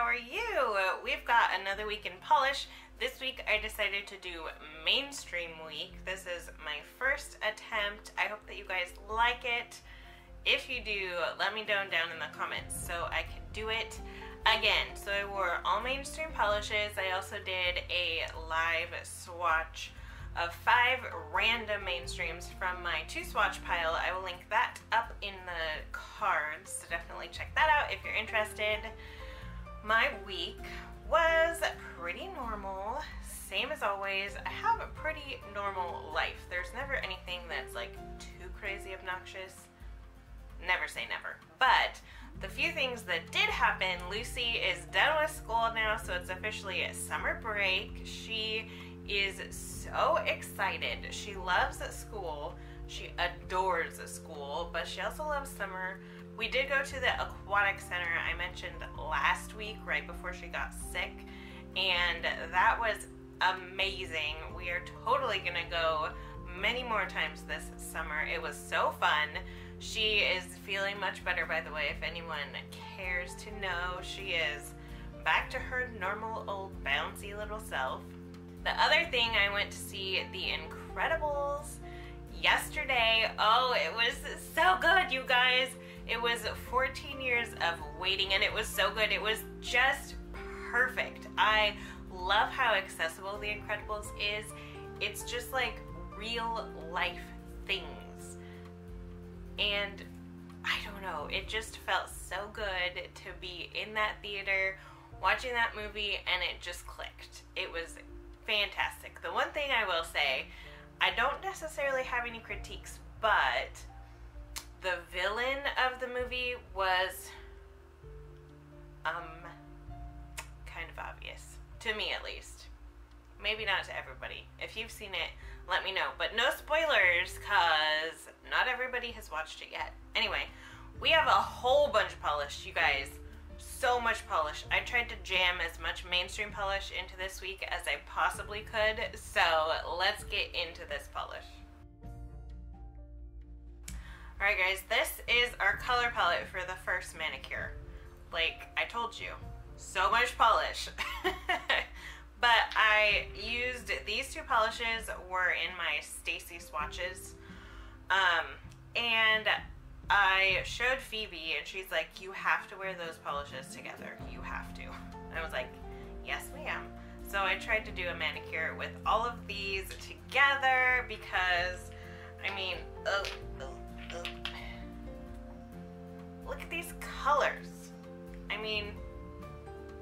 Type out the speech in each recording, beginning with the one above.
are you? We've got another week in polish. This week I decided to do mainstream week. This is my first attempt. I hope that you guys like it. If you do, let me know down in the comments so I can do it again. So I wore all mainstream polishes. I also did a live swatch of 5 random mainstreams from my 2 swatch pile. I will link that up in the cards, so definitely check that out if you're interested. My week was pretty normal, same as always. I have a pretty normal life. There's never anything that's like too crazy obnoxious. Never say never. But the few things that did happen, Lucy is done with school now, so it's officially a summer break. She is so excited. She loves school. She adores school, but she also loves summer. We did go to the aquatic center I mentioned last week, right before she got sick, and that was amazing. We are totally gonna go many more times this summer. It was so fun. She is feeling much better, by the way, if anyone cares to know. She is back to her normal old bouncy little self. The other thing, I went to see The Incredibles yesterday. Oh, it was so good, you guys. It was 14 years of waiting, and it was so good. It was just perfect. I love how accessible The Incredibles is. It's just like real life things. And I don't know, it just felt so good to be in that theater watching that movie, and it just clicked. It was fantastic. The one thing I will say, I don't necessarily have any critiques, but the villain of the movie was kind of obvious. To me, at least. Maybe not to everybody. If you've seen it, let me know. But no spoilers, because not everybody has watched it yet. Anyway, we have a whole bunch of polish, you guys. So much polish. I tried to jam as much mainstream polish into this week as I possibly could, so let's get into this polish. Alright guys, this is our color palette for the first manicure. Like I told you, so much polish. But I used these 2 polishes, were in my Stacy swatches, and I showed Phoebe, and she's like, you have to wear those polishes together. You have to. And I was like, yes ma'am. So I tried to do a manicure with all of these together because, I mean, look at these colors. I mean,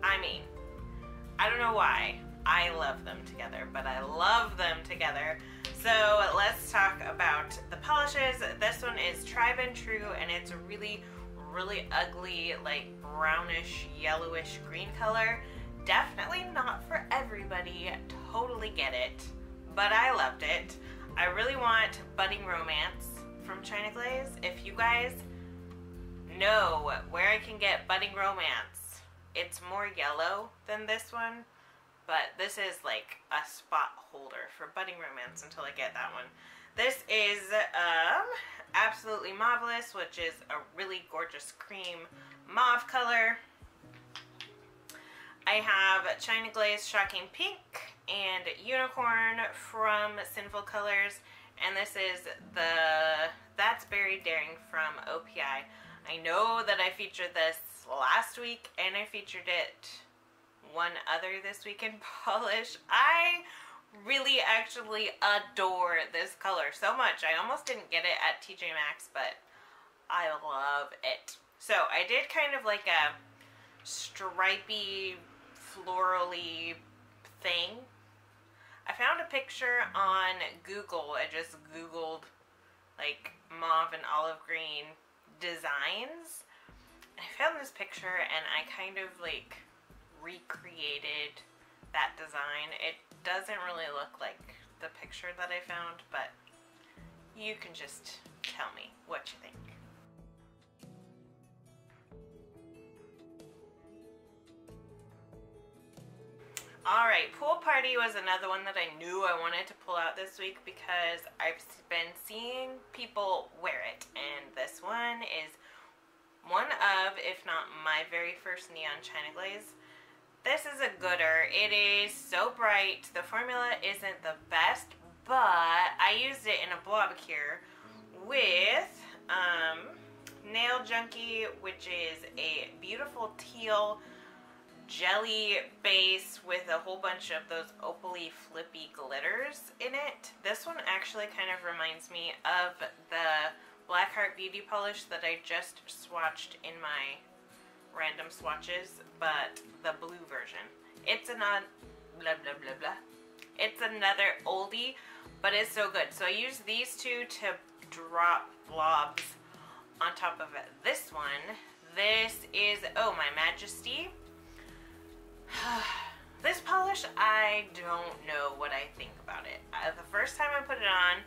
I don't know why I love them together, but I love them together. So let's talk about the polishes. This one is Tried and True, and it's a really, really ugly, like brownish, yellowish green color. Definitely not for everybody, totally get it, but I loved it. I really want Budding Romance from China Glaze. If you guys know where I can get Budding Romance, it's more yellow than this one, but this is like a spot holder for Budding Romance until I get that one. This is absolutely Mauvelous, which is a really gorgeous cream mauve color. I have China Glaze Shocking Pink and Unicorn from Sinful Colors, and this is the That's Very Daring from OPI. I know that I featured this last week, and I featured it one other this week in polish. I really actually adore this color so much. I almost didn't get it at TJ Maxx, but I love it. So I did kind of like a stripy, florally thing. I found a picture on Google. I just Googled like mauve and olive green designs. I found this picture and I kind of like recreated that design. It doesn't really look like the picture that I found, but you can just tell me what you think. Alright, Pool Party was another one that I knew I wanted to pull out this week because I've been seeing people wear it, and this one is one of, if not my very first neon China Glaze. This is a gooder. It is so bright. The formula isn't the best, but I used it in a blob cure with Nail Junkie, which is a beautiful teal jelly base with a whole bunch of those opally flippy glitters in it. This one actually kind of reminds me of the Blackheart Beauty Polish that I just swatched in my random swatches, but the blue version. It's blah blah blah blah. It's another oldie, but it's so good. So I use these two to drop blobs on top of it. This one, this is My Majesty. This polish, I don't know what I think about it. The first time I put it on,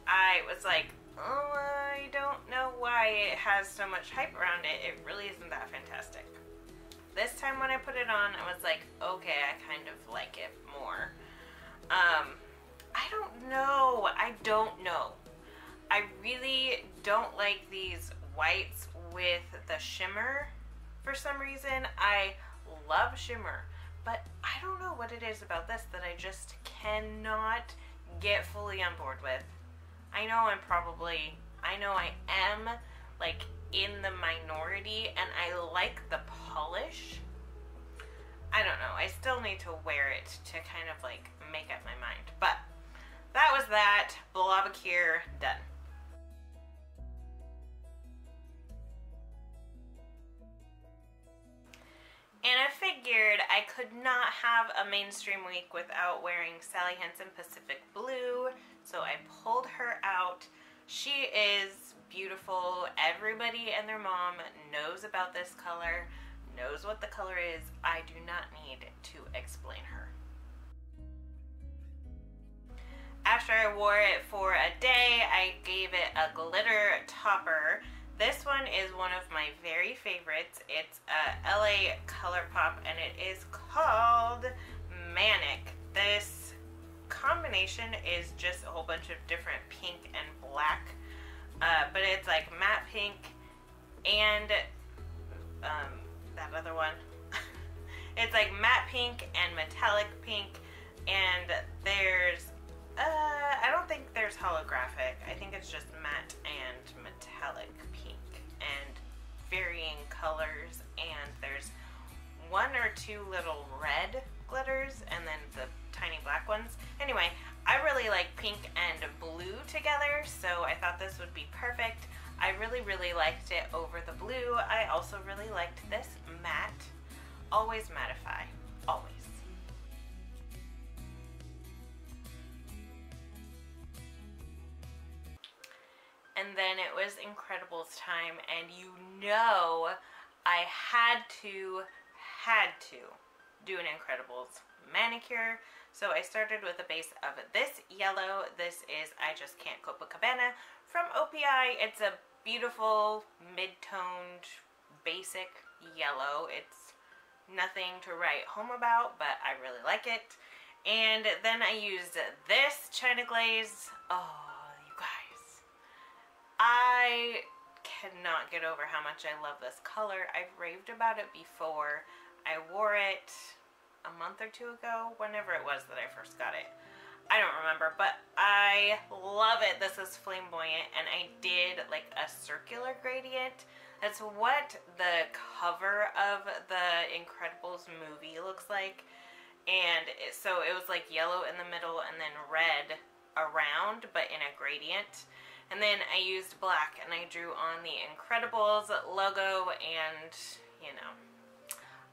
I was like, oh, I don't know why it has so much hype around it. It really isn't that fantastic. This time when I put it on, I was like, okay, I kind of like it more. I don't know. I really don't like these whites with the shimmer for some reason. I love shimmer, but I don't know what it is about this that I just cannot get fully on board with. I know I am like in the minority and I like the polish. I don't know, I still need to wear it to kind of like make up my mind, but that was that. Blobacure done. And I figured I could not have a mainstream week without wearing Sally Hansen Pacific Blue, so I pulled her out. She is beautiful. Everybody and their mom knows about this color, knows what the color is. I do not need to explain her. After I wore it for a day, I gave it a glitter topper. This one is one of my very favorites. It's a LA ColourPop and it is called Maniac. This combination is just a whole bunch of different pink and black, but it's like matte pink and that other one. It's like matte pink and metallic pink, and there's I don't think there's holographic. I think it's just matte and metallic pink and varying colors, and there's one or two little red glitters and then the tiny black ones. Anyway, I really like pink and blue together, so I thought this would be perfect. I really liked it over the blue. I also really liked this matte. Always mattify, always. And then it was Incredibles time, and you know I had to do an Incredibles manicure. So I started with a base of this yellow. This is I Just Can't Cope-acabana from OPI. It's a beautiful mid-toned basic yellow. It's nothing to write home about, but I really like it. And then I used this China Glaze. Oh, you guys, I cannot get over how much I love this color. I've raved about it before. I wore it a month or two ago, whenever it was that I first got it. I don't remember, but I love it. This is Flame-boyant, and I did like a circular gradient. That's what the cover of the Incredibles movie looks like. And so it was like yellow in the middle and then red around, but in a gradient. And then I used black and I drew on the Incredibles logo, and you know,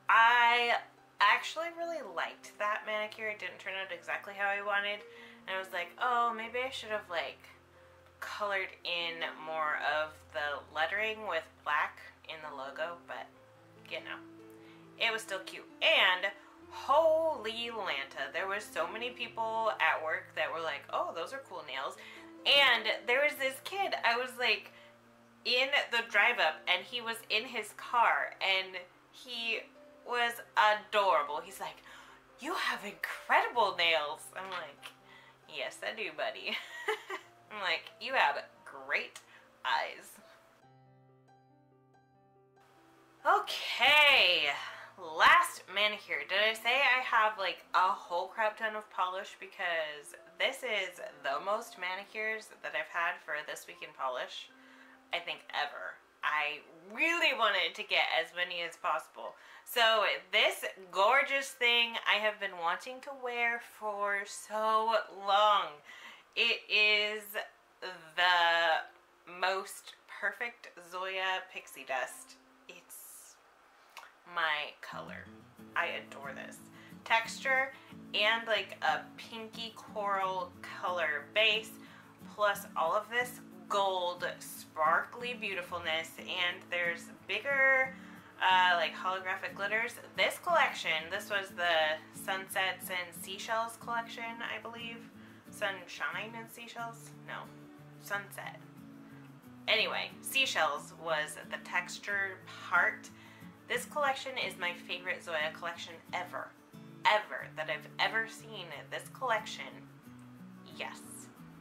I actually really liked that manicure. It didn't turn out exactly how I wanted, and I was like, oh, maybe I should have like colored in more of the lettering with black in the logo, but you know, it was still cute. And holy Lanta, there was so many people at work that were like, oh, those are cool nails. And there was this kid, I was like in the drive up, and he was in his car, and he was adorable. He's like, you have incredible nails. I'm like, yes I do, buddy. I'm like, you have great eyes. Okay, last manicure. Did I say I have like a whole crap ton of polish? Because this is the most manicures that I've had for this week in polish, I think, ever. I really wanted to get as many as possible. So this gorgeous thing I have been wanting to wear for so long. It is the most perfect Zoya Pixie Dust. It's my color. I adore this. Texture and like a pinky coral color base, plus all of this gold sparkly beautifulness, and there's bigger like holographic glitters. This collection, this was the Sunsets and Seashells collection, I believe. Sunshine and Seashells? No, Sunset. Anyway, Seashells was the textured part. This collection is my favorite Zoya collection ever that I've ever seen. This collection, yes,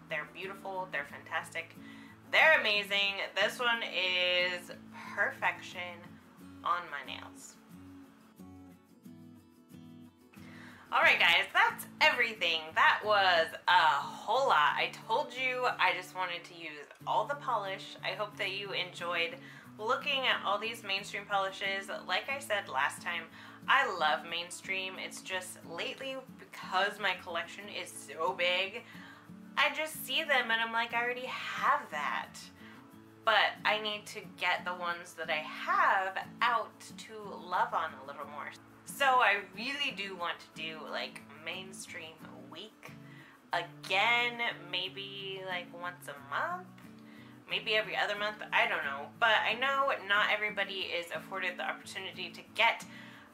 they're beautiful, they're fantastic, they're amazing. This one is perfection on my nails. Alright guys, that's everything. That was a whole lot. I told you I just wanted to use all the polish. I hope that you enjoyed looking at all these mainstream polishes. Like I said last time, I love mainstream. It's just lately, because my collection is so big, I just see them and I'm like, I already have that. But I need to get the ones that I have out to love on a little more. So I really do want to do like mainstream week again, maybe like once a month, maybe every other month, I don't know. But I know not everybody is afforded the opportunity to get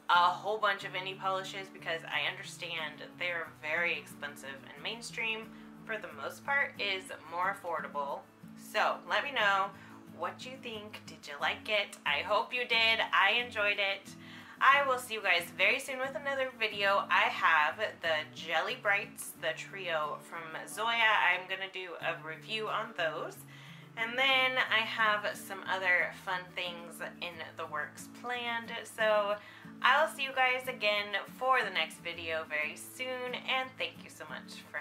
a whole bunch of indie polishes, because I understand they're very expensive, and mainstream for the most part is more affordable. So let me know what you think. Did you like it? I hope you did. I enjoyed it. I will see you guys very soon with another video. I have the Jelly Brights, the trio from Zoya. I'm going to do a review on those. And then I have some other fun things in the works planned. So I'll see you guys again for the next video very soon. And thank you so much for